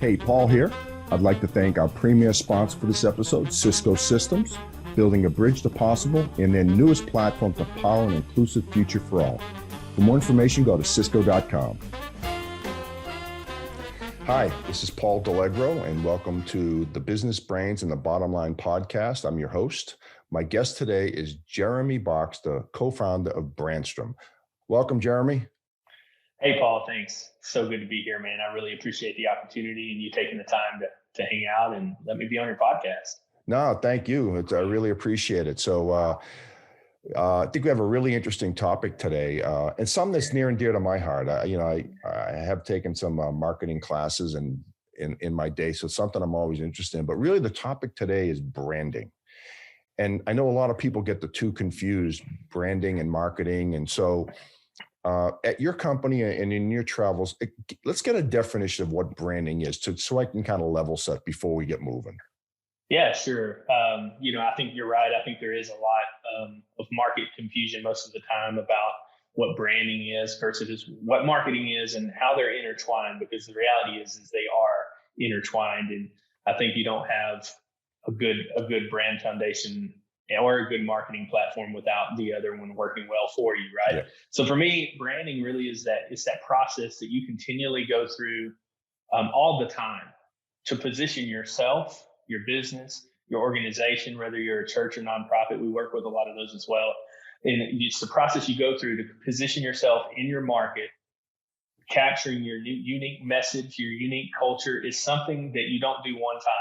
Hey, Paul here. I'd like to thank our premier sponsor for this episode, Cisco Systems, building a bridge to possible in their newest platform to power an inclusive future for all. For more information, go to cisco.com. Hi, this is Paul Delegro, and welcome to the Business Brains and the Bottom Line podcast. I'm your host. My guest today is Jeremy Box, the co-founder of Brandstrum. Welcome, Jeremy. Hey, Paul, thanks. So good to be here, man. I really appreciate the opportunity and you taking the time to hang out and let me be on your podcast. No, thank you. I really appreciate it. So I think we have a really interesting topic today, and something that's near and dear to my heart. I have taken some marketing classes and in my day, so it's something I'm always interested in. But really, the topic today is branding. And I know a lot of people get the two confused, branding and marketing. And so at your company and in your travels, let's get a definition of what branding is so I can kind of level set before we get moving. Yeah, sure. I think you're right. I think there is a lot of market confusion most of the time about what branding is versus what marketing is and how they're intertwined, because the reality is they are intertwined. And I think you don't have a good brand foundation or a good marketing platform without the other one working well for you, right? Yeah. So for me, branding really is that process that you continually go through all the time to position yourself, your business, your organization, whether you're a church or nonprofit. We work with a lot of those as well. And it's the process you go through to position yourself in your market. Capturing your unique message, your unique culture is something that you don't do one time.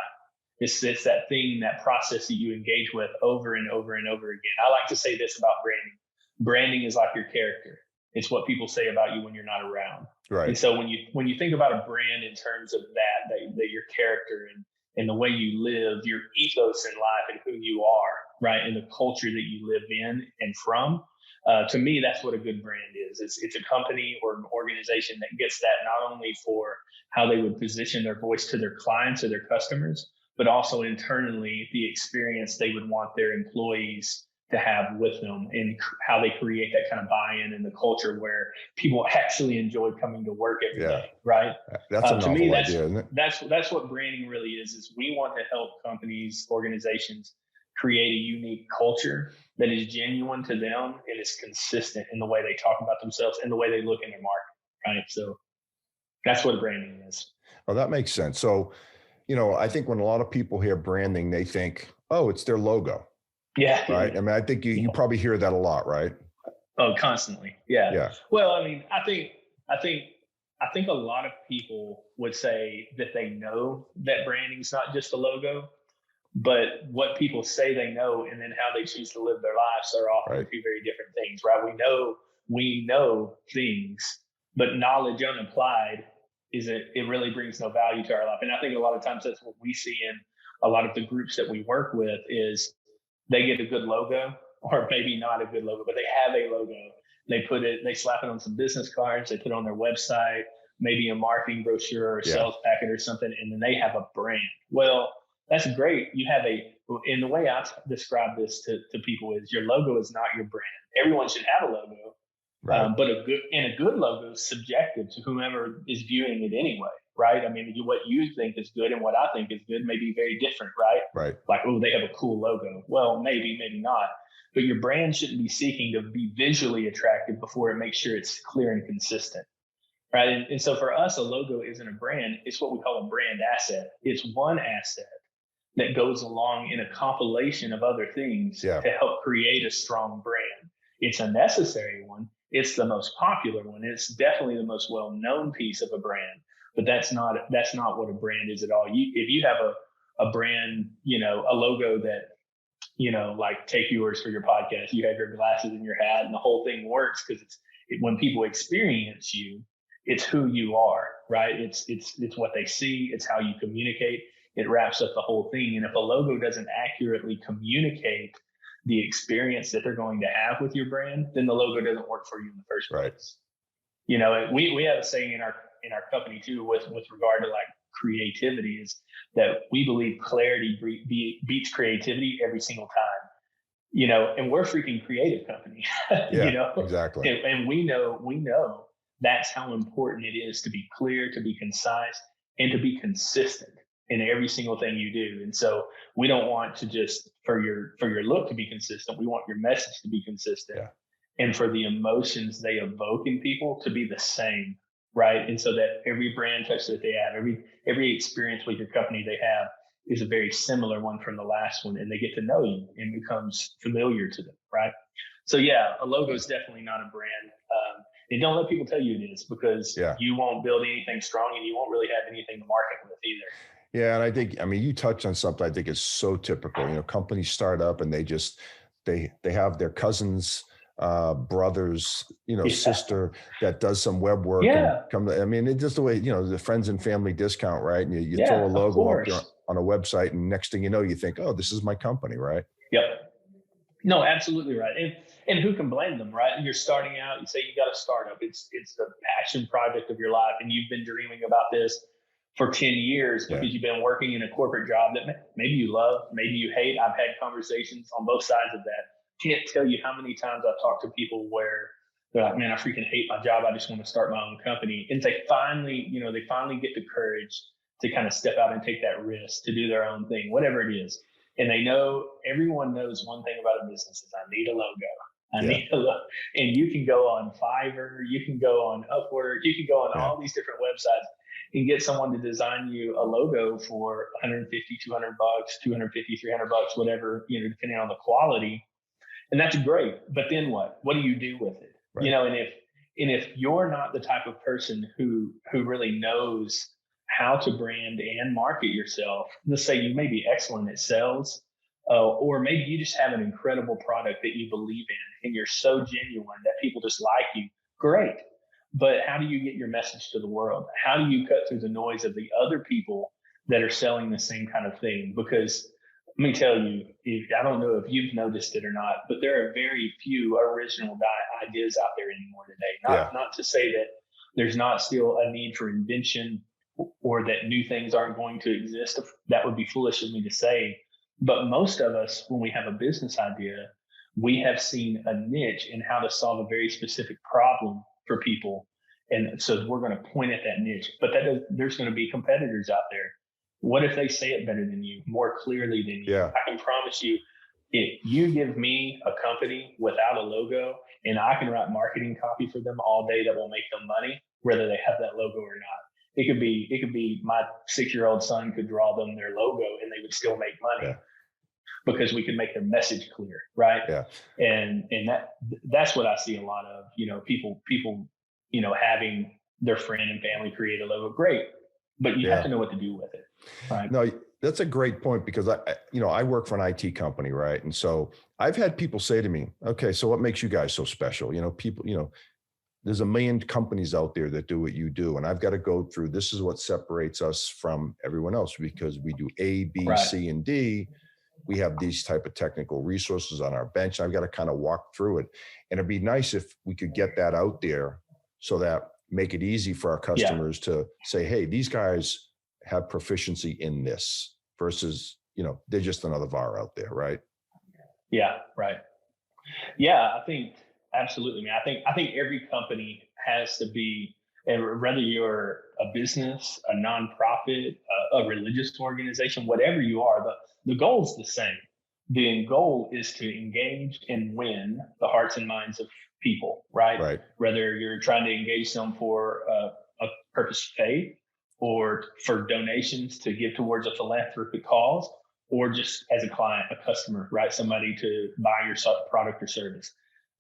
It's that thing, that process that you engage with over and over and over again. I like to say this about branding. Branding is like your character. It's what people say about you when you're not around. Right. And so when you think about a brand in terms of that your character and the way you live, your ethos in life and who you are, right, and the culture that you live in and from, to me, that's what a good brand is. It's a company or an organization that gets that not only for how they would position their voice to their clients or their customers, but also internally the experience they would want their employees to have with them and how they create that kind of buy-in in the culture where people actually enjoy coming to work every day, right? That's a novel to me, idea, isn't it? That's what branding really is we want to help companies, organizations create a unique culture that is genuine to them and is consistent in the way they talk about themselves and the way they look in their market, right? So that's what branding is. Oh, that makes sense. So, I think when a lot of people hear branding, they think, oh, it's their logo. Yeah. Right. I mean, I think you probably hear that a lot, right? Oh, constantly. Yeah. Yeah. Well, I mean, I think a lot of people would say that they know that branding's not just a logo, but what people say they know and then how they choose to live their lives are often two very different things, right? We know things, but knowledge unapplied it really brings no value to our life. And I think a lot of times that's what we see in a lot of the groups that we work with is they get a good logo, or maybe not a good logo, but they have a logo. They slap it on some business cards, they put it on their website, maybe a marketing brochure or a sales packet or something, and then they have a brand. Well, that's great. And the way I describe this to people is your logo is not your brand. Everyone should have a logo. Right. But a good logo is subjective to whomever is viewing it anyway, right? I mean, what you think is good and what I think is good may be very different, right? Right. Like, oh, they have a cool logo. Well, maybe not. But your brand shouldn't be seeking to be visually attractive before it makes sure it's clear and consistent, right? And so for us, a logo isn't a brand. It's what we call a brand asset. It's one asset that goes along in a compilation of other things to help create a strong brand. It's a necessary one. It's the most popular one. It's definitely the most well-known piece of a brand, but that's not what a brand is at all. If you have a brand, a logo that, like take yours for your podcast, you have your glasses and your hat and the whole thing works because when people experience you, it's who you are, right? It's what they see. It's how you communicate. It wraps up the whole thing. And if a logo doesn't accurately communicate the experience that they're going to have with your brand, then the logo doesn't work for you in the first place. We have a saying in our company too, with regard to like creativity, is that we believe clarity beats creativity every single time. And we're a freaking creative company. Exactly. And we know that's how important it is to be clear, to be concise, and to be consistent in every single thing you do. And so we don't want to just for your look to be consistent. We want your message to be consistent, Yeah. and for the emotions they evoke in people to be the same, right? And so that every brand touch that they have, every experience with your company they have is a very similar one from the last one, and they get to know you and becomes familiar to them, right? So yeah, a logo is definitely not a brand. And don't let people tell you it is, because Yeah. you won't build anything strong and you won't really have anything to market with either. Yeah, and I mean, you touched on something I think is so typical. Companies start up and they have their cousins, brothers, Yeah. sister that does some web work and Yeah. come. I mean, it's just the way the friends and family discount, right? And you throw a Yeah, of logo up there course. on a website, and next thing you know, you think, oh, this is my company, right? Yep. No, absolutely right. And who can blame them, right? You're starting out, you say you got a startup. It's the passion project of your life, and you've been dreaming about this for 10 years Yeah, because you've been working in a corporate job that maybe you love, maybe you hate. I've had conversations on both sides of that. Can't tell you how many times I've talked to people where they're like, man, I freaking hate my job. I just want to start my own company. And they finally get the courage to kind of step out and take that risk to do their own thing, whatever it is. And everyone knows one thing about a business is I need a logo. I yeah, need a logo. And you can go on Fiverr, you can go on Upwork, you can go on yeah, all these different websites and get someone to design you a logo for 150, 200 bucks, 250, 300 bucks, whatever, depending on the quality. And that's great. But then what? What do you do with it? right. And if you're not the type of person who really knows how to brand and market yourself, let's say you may be excellent at sales, or maybe you just have an incredible product that you believe in and you're so genuine that people just like you. Great. But how do you get your message to the world? How do you cut through the noise of the other people that are selling the same kind of thing? Because let me tell you, I don't know if you've noticed it or not, but there are very few original ideas out there anymore today. Yeah, Not to say that there's not still a need for invention or that new things aren't going to exist. That would be foolish of me to say. But most of us, when we have a business idea, we have seen a niche in how to solve a very specific problem for people. And so we're going to point at that niche. But there's going to be competitors out there. What if they say it better than you, more clearly than you? yeah, I can promise you, if you give me a company without a logo and I can write marketing copy for them all day that will make them money, whether they have that logo or not. It could be my 6-year-old son could draw them their logo and they would still make money yeah, because we could make their message clear, right? yeah, And that's what I see a lot of, people, having their friend and family create a logo. Great, but you have yeah. to know what to do with it, right? No, that's a great point because I work for an IT company, right? And so I've had people say to me, okay, so what makes you guys so special? People, there's a million companies out there that do what you do. And I've got to go through, this is what separates us from everyone else because we do A, B, Right. C, and D. We have these type of technical resources on our bench. I've got to kind of walk through it. And it'd be nice if we could get that out there so that make it easy for our Yeah. customers to say, hey, these guys have proficiency in this versus, they're just another VAR out there, right? Yeah. Right. Yeah. I think absolutely, man. I think every company has to be, and whether you're a business, a nonprofit, a religious organization, whatever you are, the goal is the same. The goal is to engage and win the hearts and minds of people, right? Right. Whether you're trying to engage them for a purpose of faith or for donations to give towards a philanthropic cause, or just as a client, a customer, right? Somebody to buy your product or service.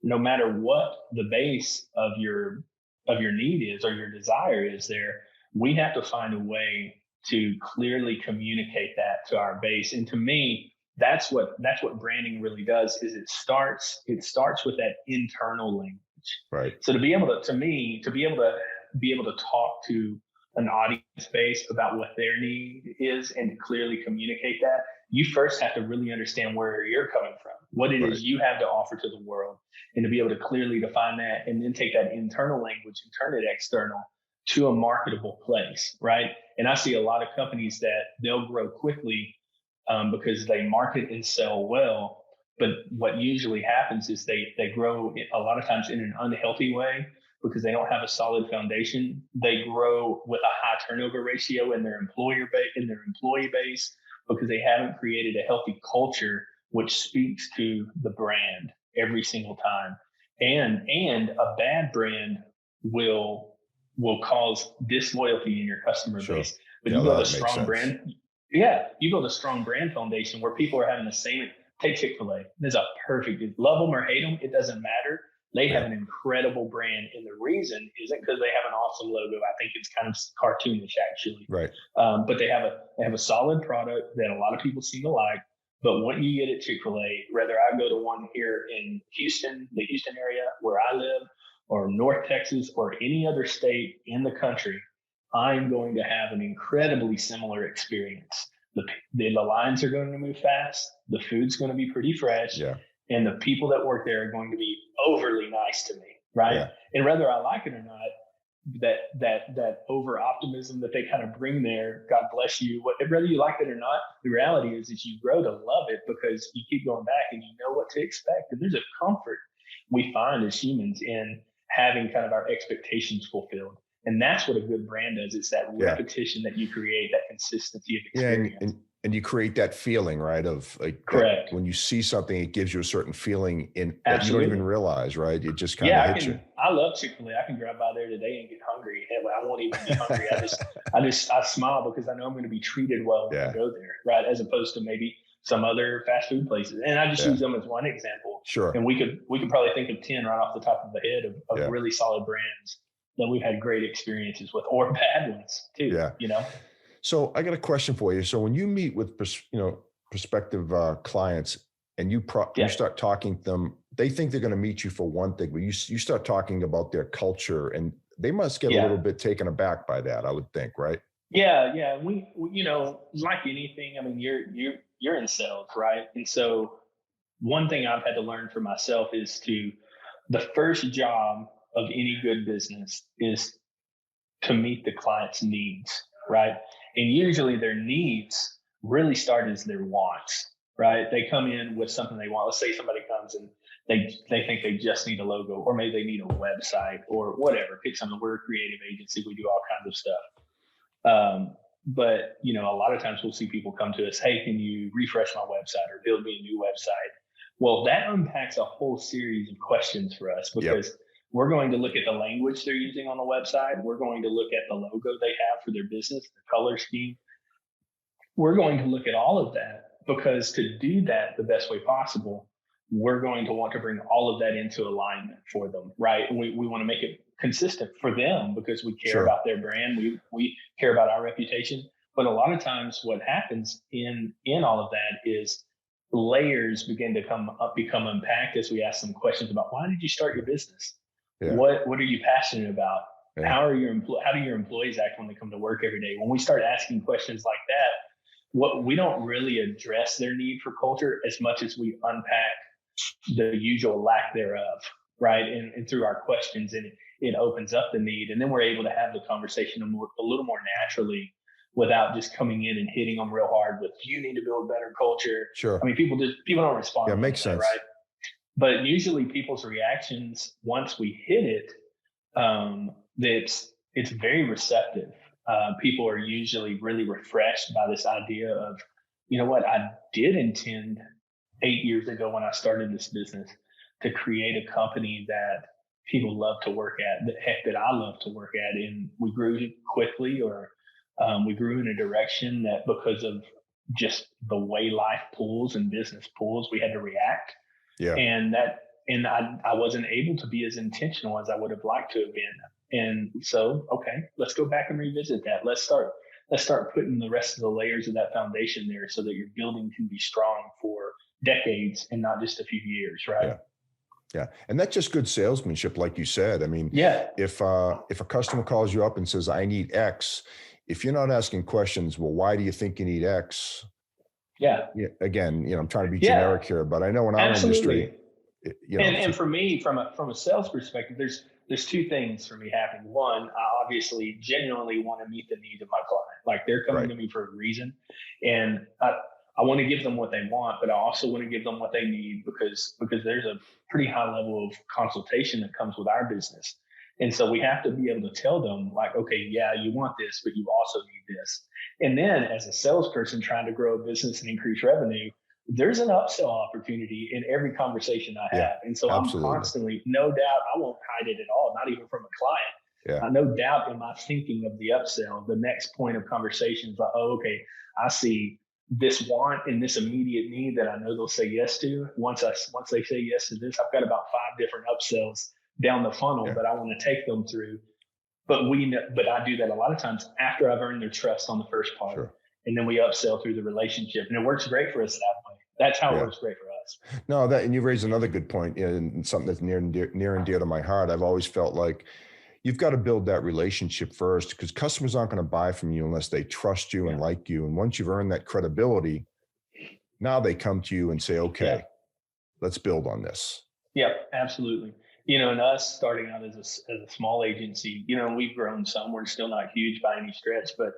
No matter what the base of your need is or your desire is there, we have to find a way to clearly communicate that to our base. And to me, that's what branding really does is it starts with that internal language. Right. So to be able to talk to an audience base about what their need is and to clearly communicate that, you first have to really understand where you're coming from, what it is you have to offer to the world, and to be able to clearly define that and then take that internal language and turn it external to a marketable place, right? And I see a lot of companies that they'll grow quickly because they market and sell well. But what usually happens is they grow a lot of times in an unhealthy way because they don't have a solid foundation. They grow with a high turnover ratio in their employee base because they haven't created a healthy culture which speaks to the brand every single time. And a bad brand will cause disloyalty in your customer Sure. base. But Yeah, you build a that makes strong sense. brand. You build a strong brand foundation where people are having the same. Take Chick-fil-A. There's a perfect, love them or hate them, it doesn't matter. They have an incredible brand, and the reason isn't because they have an awesome logo. I think it's kind of cartoonish, actually. Right. But they have a solid product that a lot of people seem to like. But what you get at Chick-fil-A, whether I go to one here in Houston, the Houston area where I live, or North Texas, or any other state in the country, I'm going to have an incredibly similar experience. The lines are going to move fast. The food's going to be pretty fresh. Yeah. And the people that work there are going to be overly nice to me, right? Yeah. And whether I like it or not, that over optimism that they kind of bring there, God bless you, whether you like it or not, the reality is that you grow to love it because you keep going back and you know what to expect. And there's a comfort we find as humans in having kind of our expectations fulfilled. And that's what a good brand does. It's that repetition that you create, that consistency of experience. Yeah, and you create that feeling, right? Of like, correct. When you see something, it gives you a certain feeling that you don't even realize, right? It just kind of hits you. I love Chick-fil-A. I can drive by there today and get hungry. I won't even be hungry. I smile because I know I'm going to be treated well when I go there, right? As opposed to maybe some other fast food places. And I just use them as one example. Sure. And we could probably think of 10 right off the top of the head of really solid brands that we've had great experiences with, or bad ones too. Yeah. You know. So I got a question for you. So when you meet with prospective clients and you start talking to them, they think they're going to meet you for one thing, but you start talking about their culture, and they must get a little bit taken aback by that, I would think, right? Yeah. We like anything. I mean, you're in sales, right? And so one thing I've had to learn for myself is the first job of any good business is to meet the client's needs, right? And usually their needs really start as their wants, right? They come in with something they want. Let's say somebody comes and they think they just need a logo, or maybe they need a website or whatever. Pick something. We're a creative agency. We do all kinds of stuff. But a lot of times we'll see people come to us, hey, can you refresh my website or build me a new website? Well, that unpacks a whole series of questions for us because we're going to look at the language they're using on the website. We're going to look at the logo they have for their business, the color scheme. We're going to look at all of that because to do that the best way possible, we're going to want to bring all of that into alignment for them, right? And we want to make it consistent for them because we care about their brand. We care about our reputation. But a lot of times what happens in all of that is layers begin to become unpacked as we ask them questions about, why did you start your business? Yeah. What are you passionate about? Yeah. How do your employees act when they come to work every day? When we start asking questions like that, we don't really address their need for culture as much as we unpack the usual lack thereof, right? And through our questions, and it opens up the need, and then we're able to have the conversation a little more naturally without just coming in and hitting them real hard with, you need to build better culture. Sure. I mean, people don't respond. Yeah, makes sense. Right? But usually people's reactions once we hit it, it's very receptive. People are usually really refreshed by this idea of, you know what, I did intend 8 years ago when I started this business to create a company that people love to work at, that I love to work at. And we grew quickly, or we grew in a direction that because of just the way life pulls and business pulls, we had to react. Yeah. And I wasn't able to be as intentional as I would have liked to have been. And so, okay, let's go back and revisit that. Let's start putting the rest of the layers of that foundation there so that your building can be strong for decades and not just a few years, right? Yeah. And that's just good salesmanship, like you said. I mean, if a customer calls you up and says, I need X, if you're not asking questions, well, why do you think you need X? Yeah. Again, I'm trying to be generic here, but I know in our industry, and for me, from a sales perspective, there's two things for me happening. One, I obviously genuinely want to meet the needs of my client. Like, they're coming to me for a reason, and I want to give them what they want, but I also want to give them what they need because there's a pretty high level of consultation that comes with our business. And so we have to be able to tell them, like, okay, yeah, you want this, but you also need this. And then as a salesperson trying to grow a business and increase revenue, there's an upsell opportunity in every conversation I Yeah, have. And so I'm absolutely. constantly, no doubt, I won't hide it at all, not even from a client. Yeah, No doubt in my thinking of the upsell, the next point of conversation is like, oh, okay, I see this want and this immediate need that I know they'll say yes to. Once they say yes to this, I've got about 5 different upsells down the funnel yeah, that I want to take them through. But I do that a lot of times after I've earned their trust on the first part, sure. and then we upsell through the relationship, and it works great for us that way. That's how it Yeah. works great for us. No, that, and you raised another good point, and something that's near and dear to my heart. I've always felt like you've got to build that relationship first, because customers aren't going to buy from you unless they trust you and Yeah, like you. And once you've earned that credibility, now they come to you and say, yeah, okay, let's build on this. yeah, absolutely. And us starting out as a small agency, we've grown some. We're still not huge by any stretch, but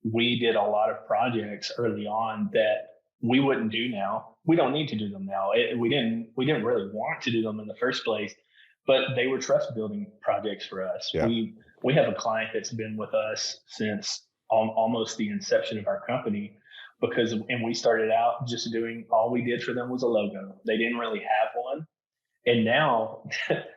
we did a lot of projects early on that we wouldn't do now. We don't need to do them now. We didn't really want to do them in the first place, but they were trust building projects for us. Yeah. We have a client that's been with us since almost the inception of our company, and we started out just doing, all we did for them was a logo. They didn't really have one. And now,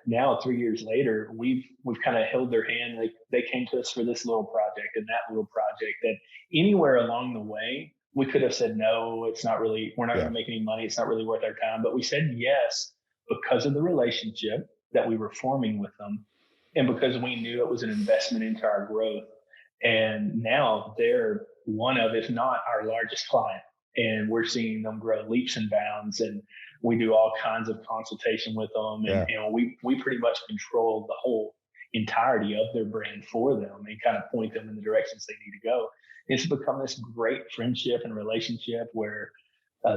now 3 years later, we've kind of held their hand. They came to us for this little project and that little project. That anywhere along the way, we could have said no. It's not really. We're not going Yeah. to make any money. It's not really worth our time. But we said yes because of the relationship that we were forming with them, and because we knew it was an investment into our growth. And now they're one of, if not our largest client, and we're seeing them grow leaps and bounds. And we do all kinds of consultation with them, and Yeah. we pretty much control the whole entirety of their brand for them and kind of point them in the directions they need to go. It's become this great friendship and relationship where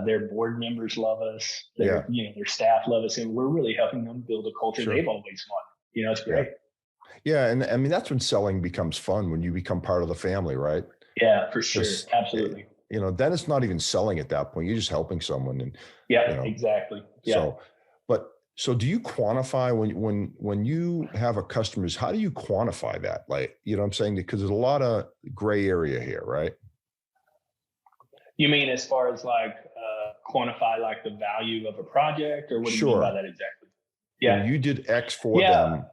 their board members love us, Yeah. their staff love us, and we're really helping them build a culture Sure. they've always wanted. It's Yeah. great. Yeah. And I mean, that's when selling becomes fun, when you become part of the family, right? Yeah, for sure, Because, absolutely. then it's not even selling at that point. You're just helping someone. And, you Yeah, know, exactly. Yeah. so, but so do you quantify when you have a customers, how do you quantify that? Like, what I'm saying? Because there's a lot of gray area here, right? You mean as far as like quantify like the value of a project, or what do you mean by Sure. that exactly? Yeah, You did X for yeah, them,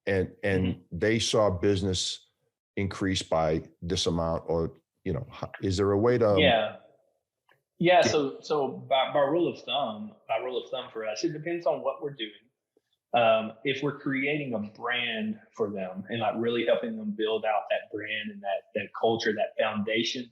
and mhm, they saw business increase by this amount, or, is there a way to yeah, yeah. get, So by rule of thumb for us, it depends on what we're doing. If we're creating a brand for them and like really helping them build out that brand and that culture, that foundation,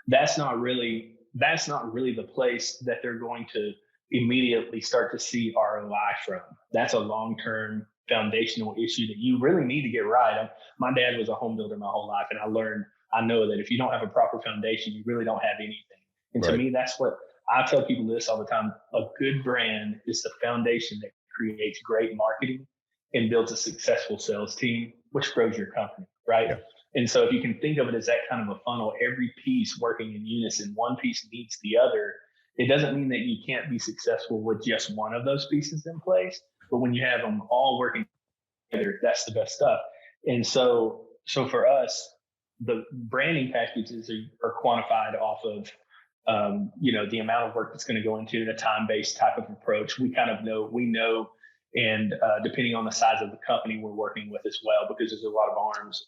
that's not really the place that they're going to immediately start to see ROI from. That's a long-term foundational issue that you really need to get right. My dad was a home builder my whole life, and I know that if you don't have a proper foundation, you really don't have anything. And to right? me, that's what I tell people this all the time. A good brand is the foundation that creates great marketing and builds a successful sales team, which grows your company, right? Yeah. And so if you can think of it as that kind of a funnel, every piece working in unison, one piece needs the other. It doesn't mean that you can't be successful with just one of those pieces in place, but when you have them all working together, that's the best stuff. And so for us, the branding packages are quantified off of the amount of work that's going to go into a time-based type of approach. We know, and depending on the size of the company we're working with as well, because there's a lot of arms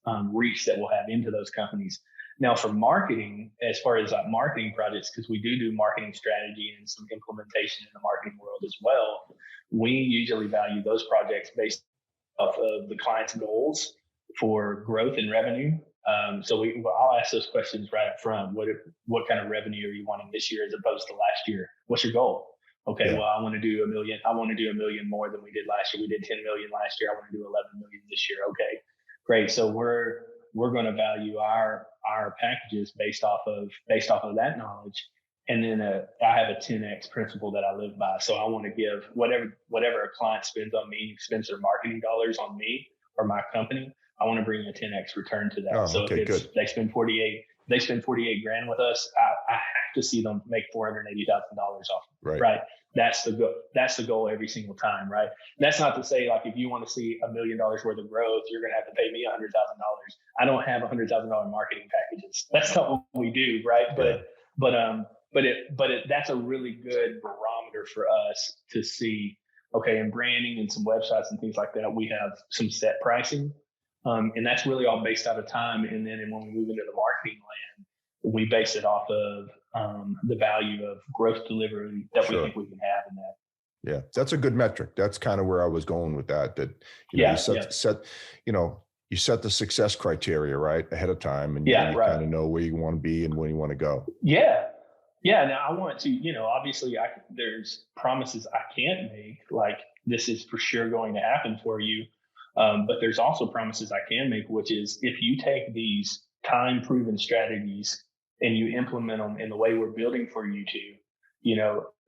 of reach that we'll have into those companies. Now, for marketing, as far as marketing projects, because we do marketing strategy and some implementation in the marketing world as well, we usually value those projects based off of the client's goals for growth and revenue. I'll ask those questions right up front. What kind of revenue are you wanting this year as opposed to last year? What's your goal? Okay, Yeah. well, I want to do 1 million. I want to do 1 million more than we did last year. We did 10 million last year. I want to do 11 million this year. Okay, great. So we're going to value our packages based off of that knowledge. And then I have a 10x principle that I live by. So I want to give whatever a client spends on me, spends their marketing dollars on me or my company, I want to bring a 10x return to that. Oh, So if okay, good. they spend 48 grand with us, I have to see them make $480,000 off. Right. Right. That's the goal. That's the goal every single time. Right. That's not to say like if you want to see $1 million worth of growth, you're going to have to pay me $100,000. I don't have $100,000 marketing packages. That's not what we do. Right. But that's a really good barometer for us to see. Okay, in branding and some websites and things like that, we have some set pricing, and that's really all based out of time. And then when we move into the marketing land, we base it off of the value of growth delivery that we think we can have in that. Yeah, that's a good metric. That's kind of where I was going with that. That you set the success criteria right ahead of time, and you kind of know where you want to be and where you want to go. Yeah. Yeah. Now I want to, obviously there's promises I can't make, like this is for sure going to happen for you. But there's also promises I can make, which is if you take these time proven strategies and you implement them in the way we're building for you to,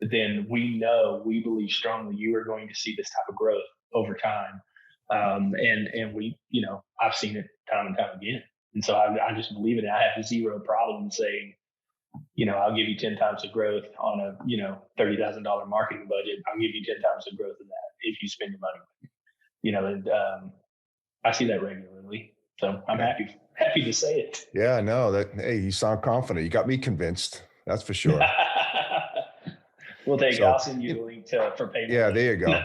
then we believe strongly you are going to see this type of growth over time. And we, I've seen it time and time again. And so I just believe it. I have zero problem saying, I'll give you 10 times the growth on a, $30,000 marketing budget. I'll give you 10 times the growth of that if you spend your money. And I see that regularly. So I'm happy to say it. Yeah, no, hey, you sound confident. You got me convinced. That's for sure. We'll take, I'll send you the link for payment. Yeah, there you go.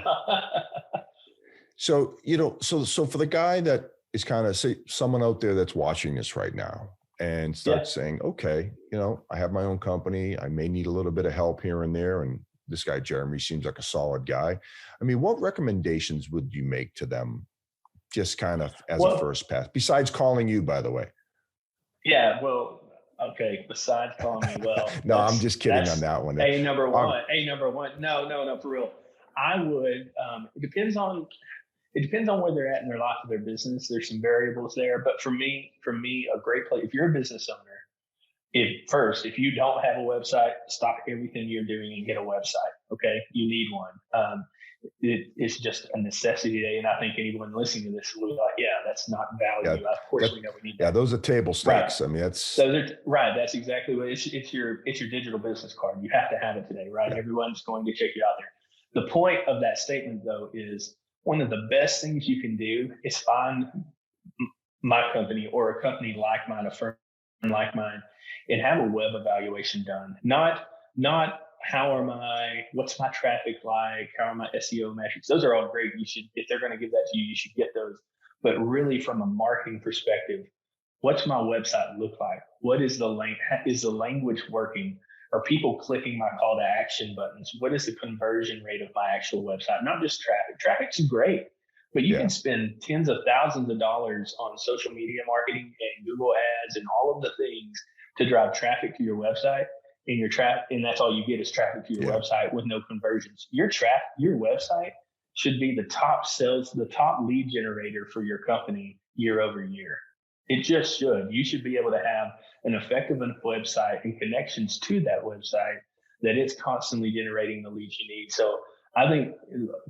So, so for the guy that is kind of someone out there that's watching this right now and starts saying, okay, I have my own company. I may need a little bit of help here and there. And this guy, Jeremy, seems like a solid guy. I mean, what recommendations would you make to them just kind of as a first pass, besides calling you, by the way? Yeah, well, okay, besides calling me, no, I'm just kidding on that one. Number one. No, for real. I would, it depends on where they're at in their life or their business. There's some variables there. But for me, a great place, if you're a business owner, if you don't have a website, stop everything you're doing and get a website. Okay. You need one. It's just a necessity today. And I think anyone listening to this will be like, yeah, that's not value. Of course we know we need that. Yeah. Those are table stakes. Right. I mean, that's exactly what it's your digital business card. You have to have it today, right? Yeah. Everyone's going to check you out there. The point of that statement though, is one of the best things you can do is find my company or a company like mine, a firm like mine, and have a web evaluation done. Not what's my traffic like? How are my SEO metrics? Those are all great. If they're going to give that to you, you should get those. But really from a marketing perspective, what's my website look like? What is the link? Is the language working? Are people clicking my call to action buttons? What is the conversion rate of my actual website? Not just traffic. Traffic's great, but you can spend tens of thousands of dollars on social media marketing and Google ads and all of the things to drive traffic to your website. And that's all you get is traffic to your website with no conversions. Your website should be the top lead generator for your company year over year. It just should. You should be able to have an effective website and connections to that website that it's constantly generating the leads you need. So I think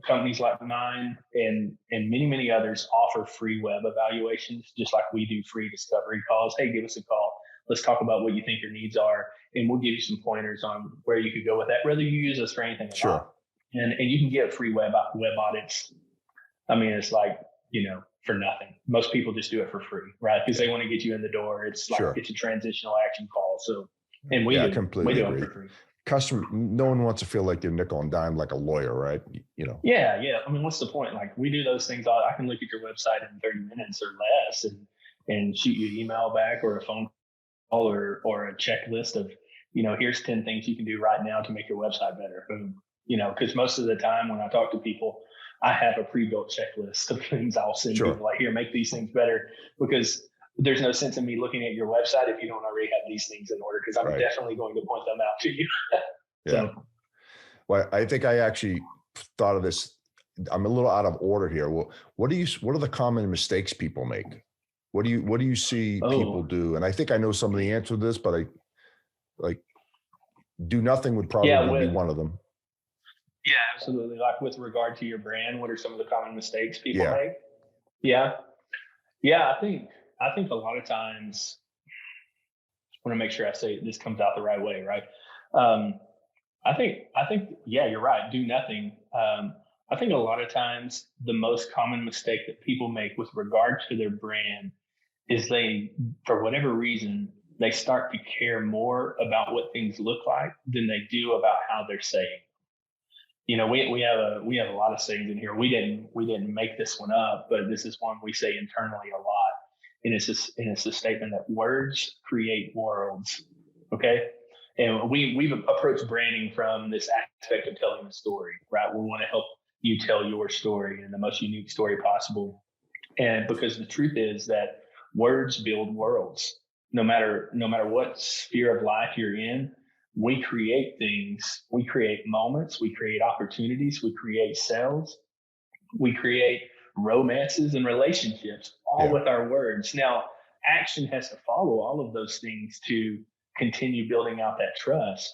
companies like mine and many, many others offer free web evaluations, just like we do free discovery calls. Hey, give us a call. Let's talk about what you think your needs are, and we'll give you some pointers on where you could go with that, whether you use us for anything or not. And you can get free web audits. I mean, it's like, for nothing. Most people just do it for free, right? Because they want to get you in the door. It's like it's a transitional action call. So, and we do it for free. No one wants to feel like they're nickel and dime like a lawyer, right? Yeah. I mean, what's the point? Like we do those things. I can look at your website in 30 minutes or less and shoot you an email back or a phone call or a checklist of, here's 10 things you can do right now to make your website better. Boom. Because most of the time when I talk to people, I have a pre-built checklist of things I'll send people like, here, make these things better, because there's no sense in me looking at your website if you don't already have these things in order, because I'm definitely going to point them out to you. So. Well, I think I actually thought of this. I'm a little out of order here. Well, what are the common mistakes people make? What do you see people do? And I think I know some of the answer to this, but do nothing would probably be one of them. Yeah, absolutely. Like with regard to your brand, what are some of the common mistakes people make? Yeah. I think a lot of times want to make sure I say this comes out the right way, right? Um, I think, yeah, you're right. Do nothing. I think a lot of times the most common mistake that people make with regard to their brand is they, for whatever reason, they start to care more about what things look like than they do about how they're saying. We have a lot of sayings in here. We didn't make this one up, but this is one we say internally a lot, and it's a statement that words create worlds. Okay, and we've approached branding from this aspect of telling a story, right? We want to help you tell your story in the most unique story possible, and because the truth is that words build worlds. No matter what sphere of life you're in, we create things, we create moments, we create opportunities, we create sales, we create romances and relationships, all Yeah. with our words. Now, action has to follow all of those things to continue building out that trust.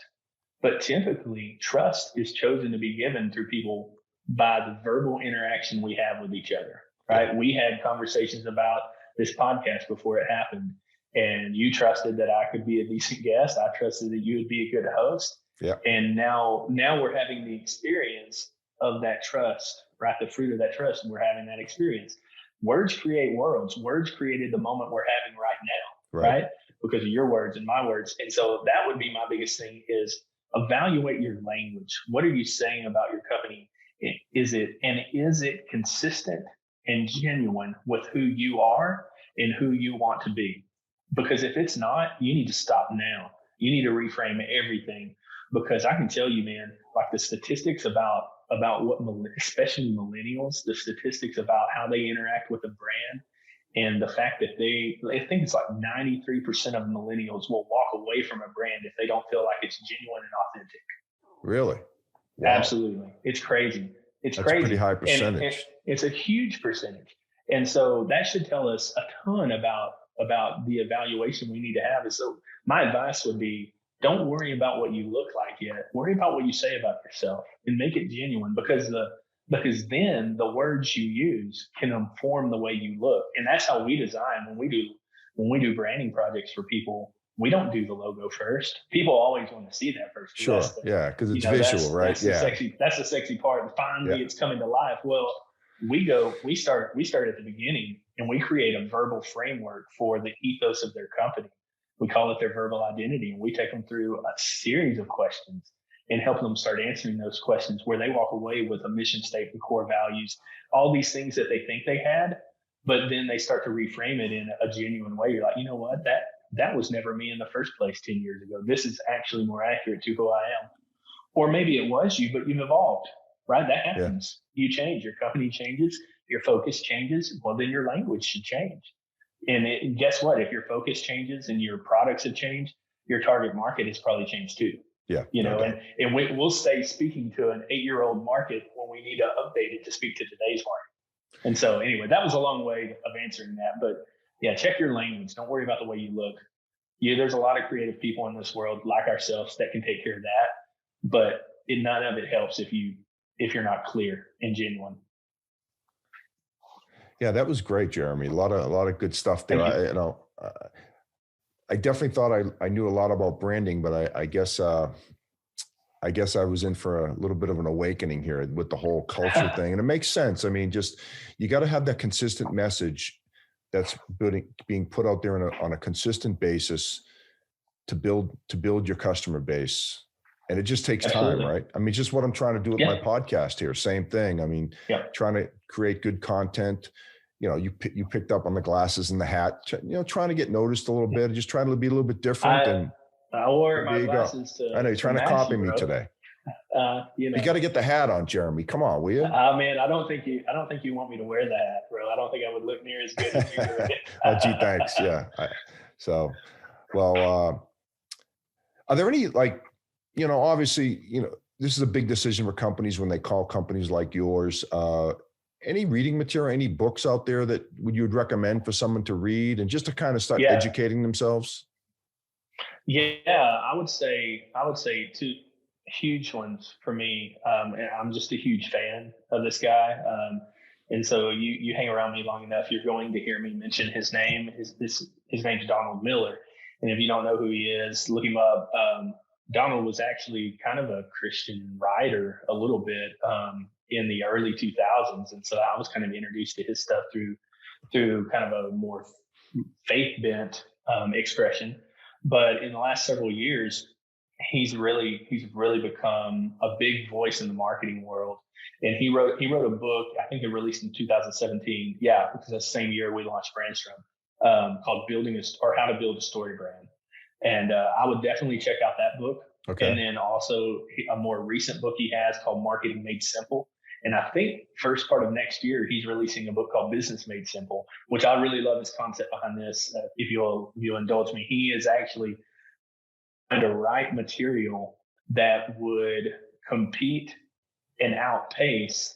But typically, trust is chosen to be given through people by the verbal interaction we have with each other, Yeah. right? We had conversations about this podcast before it happened, and you trusted that I could be a decent guest. I trusted that you would be a good host. Yeah. And now we're having the experience of that trust, right? The fruit of that trust, and we're having that experience. Words create worlds. Words created the moment we're having right now, Right. right? Because of your words and my words. And so that would be my biggest thing is evaluate your language. What are you saying about your company? Is it consistent and genuine with who you are and who you want to be? Because if it's not, you need to stop now. You need to reframe everything, because I can tell you, man, like the statistics about what, especially millennials, the statistics about how they interact with a brand, and the fact that I think it's like 93% of millennials will walk away from a brand if they don't feel like it's genuine and authentic. Really? Wow. Absolutely. It's crazy. It's That's a crazy. pretty high And percentage. it's a huge percentage. And so that should tell us a ton about the evaluation we need to have. And so my advice would be, don't worry about what you look like yet. Worry about what you say about yourself and make it genuine, because then the words you use can inform the way you look. And that's how we design when we do branding projects for people. We don't do the logo first. People always want to see that first. Sure. Yeah, because it's visual, right? That's the sexy part. And finally, it's coming to life. Well, we start at the beginning, and we create a verbal framework for the ethos of their company. We call it their verbal identity, and we take them through a series of questions and help them start answering those questions, where they walk away with a mission statement, core values, all these things that they think they had, but then they start to reframe it in a genuine way. You're like, you know what, that was never me in the first place 10 years ago. This is actually more accurate to who I am. Or maybe it was you, but you've evolved, right? That happens. Yeah. You change, your company changes, your focus changes. Well, then your language should change. And guess what? If your focus changes and your products have changed, your target market has probably changed too. Yeah. And we'll stay speaking to an 8-year-old market when we need to update it to speak to today's market. And so anyway, that was a long way of answering that. But yeah, check your language. Don't worry about the way you look. There's a lot of creative people in this world like ourselves that can take care of that. But none of it helps if you're not clear and genuine. Yeah, that was great, Jeremy. A lot of good stuff there. I definitely thought I knew a lot about branding, but I guess I was in for a little bit of an awakening here with the whole culture thing. And it makes sense. I mean, just, you got to have that consistent message that's being put out there on a consistent basis to build your customer base. And it just takes time, right? I mean, just what I'm trying to do with my podcast here. Same thing. I mean, trying to create good content. You picked up on the glasses and the hat, trying to get noticed a little bit, just trying to be a little bit different. I wore my glasses I know you're trying to copy me today. You got to get the hat on, Jeremy. Come on, will you? Man, I don't think you want me to wear the hat, bro. I don't think I would look near as good as you do. Oh, gee, thanks. Yeah. Are there any, obviously, this is a big decision for companies when they call companies like yours. Any reading material, any books out there that you would recommend for someone to read and just to kind of start educating themselves? Yeah, I would say two huge ones for me. And I'm just a huge fan of this guy. And so you hang around me long enough, you're going to hear me mention his name. His name's Donald Miller. And if you don't know who he is, look him up. Donald was actually kind of a Christian writer a little bit in the early 2000s. And so I was kind of introduced to his stuff through kind of a more faith bent expression. But in the last several years, he's really become a big voice in the marketing world. And he wrote a book, I think it released in 2017. Yeah, because that's the same year we launched Brandstrum, called How to Build a Story Brand. And I would definitely check out that book. Okay. And then also a more recent book he has called Marketing Made Simple. And I think first part of next year, he's releasing a book called Business Made Simple, which I really love his concept behind this. If you'll indulge me, he is actually trying to write material that would compete and outpace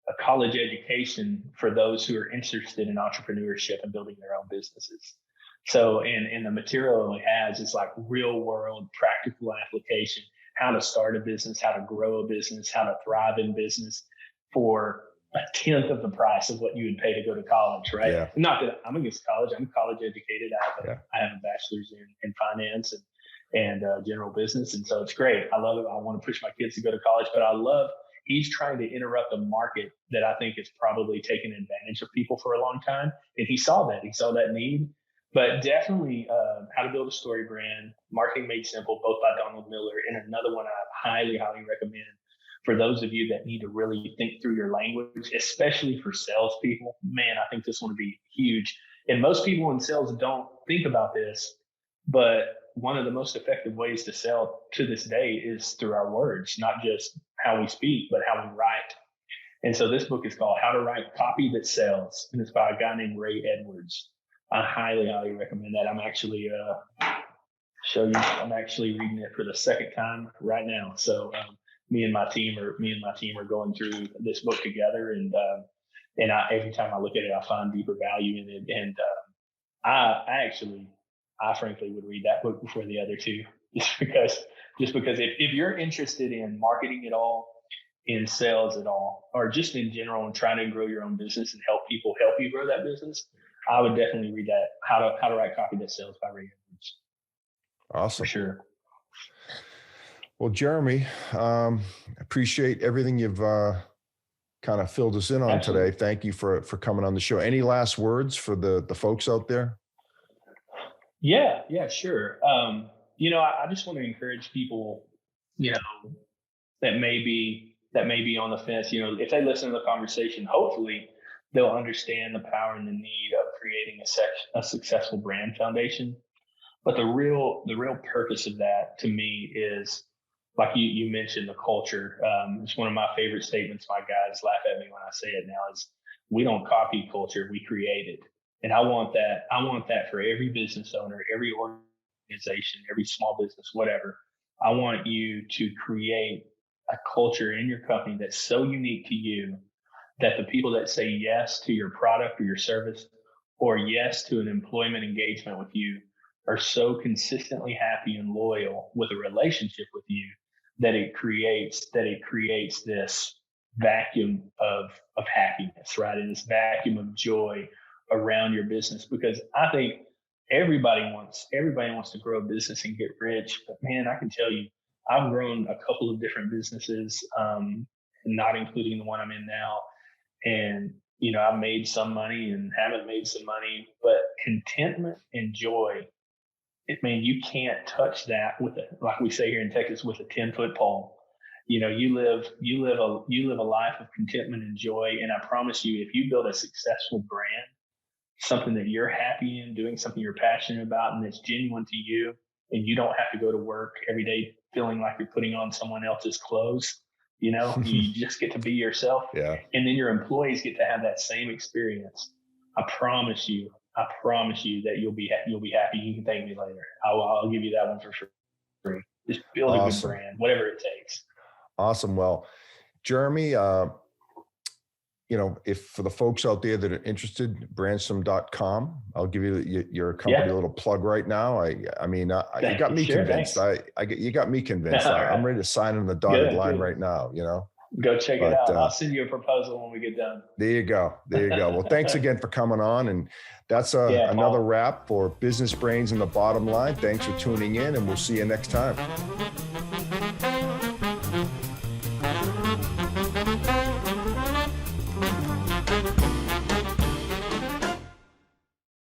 a college education for those who are interested in entrepreneurship and building their own businesses. So, and the material he has is like real world practical application, how to start a business, how to grow a business, how to thrive in business for a tenth of the price of what you would pay to go to college, right? Yeah. Not that I'm against college. I'm college educated. I have a bachelor's in finance and general business. And so it's great. I love it. I want to push my kids to go to college, but he's trying to interrupt a market that I think has probably taken advantage of people for a long time. And he saw that need. But definitely How to Build a Story Brand, Marketing Made Simple, both by Donald Miller, and another one I highly, highly recommend for those of you that need to really think through your language, especially for salespeople. Man, I think this one would be huge. And most people in sales don't think about this, but one of the most effective ways to sell to this day is through our words, not just how we speak, but how we write. And so this book is called How to Write Copy That Sells, and it's by a guy named Ray Edwards. I highly, highly recommend that. I'm actually I'm actually reading it for the second time right now. So me and my team are going through this book together, and every time I look at it, I find deeper value in it. And I frankly would read that book before the other two, just because if you're interested in marketing at all, in sales at all, or just in general and trying to grow your own business and help people help you grow that business, I would definitely read that, How to Write Copy That Sells by Ray Edwards. Awesome. For sure. Well, Jeremy, appreciate everything you've kind of filled us in on Absolutely. today. Thank you for coming on the show. Any last words for the folks out there? Yeah, sure. I just want to encourage people, that may be on the fence. If they listen to the conversation, hopefully they'll understand the power and the need of creating a successful brand foundation. But the real purpose of that to me is, like you mentioned, the culture. It's one of my favorite statements. My guys laugh at me when I say it now, is we don't copy culture, we create it. And I want that for every business owner, every organization, every small business, whatever. I want you to create a culture in your company that's so unique to you that the people that say yes to your product or your service, or yes to an employment engagement with you, are so consistently happy and loyal with a relationship with you that it creates this vacuum of happiness, right? And this vacuum of joy around your business. Because I think everybody wants to grow a business and get rich. But man, I can tell you, I've grown a couple of different businesses, not including the one I'm in now. And, I've made some money and haven't made some money, but contentment and joy, you can't touch that like we say here in Texas, with a 10-foot pole. You live a life of contentment and joy. And I promise you, if you build a successful brand, something that you're happy in, doing something you're passionate about and that's genuine to you, and you don't have to go to work every day feeling like you're putting on someone else's clothes, you just get to be yourself. Yeah. And then your employees get to have that same experience. I promise you that you'll be happy. You can thank me later. I'll give you that one for free. Just build a good brand, whatever it takes. Awesome. Well, Jeremy, if for the folks out there that are interested, Brandstrum.com, I'll give you your company a little plug right now. You got me convinced. You got me convinced. I'm ready to sign on the dotted line right now, Go check it But out. I'll send you a proposal when we get done. there you go. There you go. Well, thanks again for coming on. And that's Yeah, another Paul. wrap for Business Brains and the Bottom Line. Thanks for tuning in, and we'll see you next time.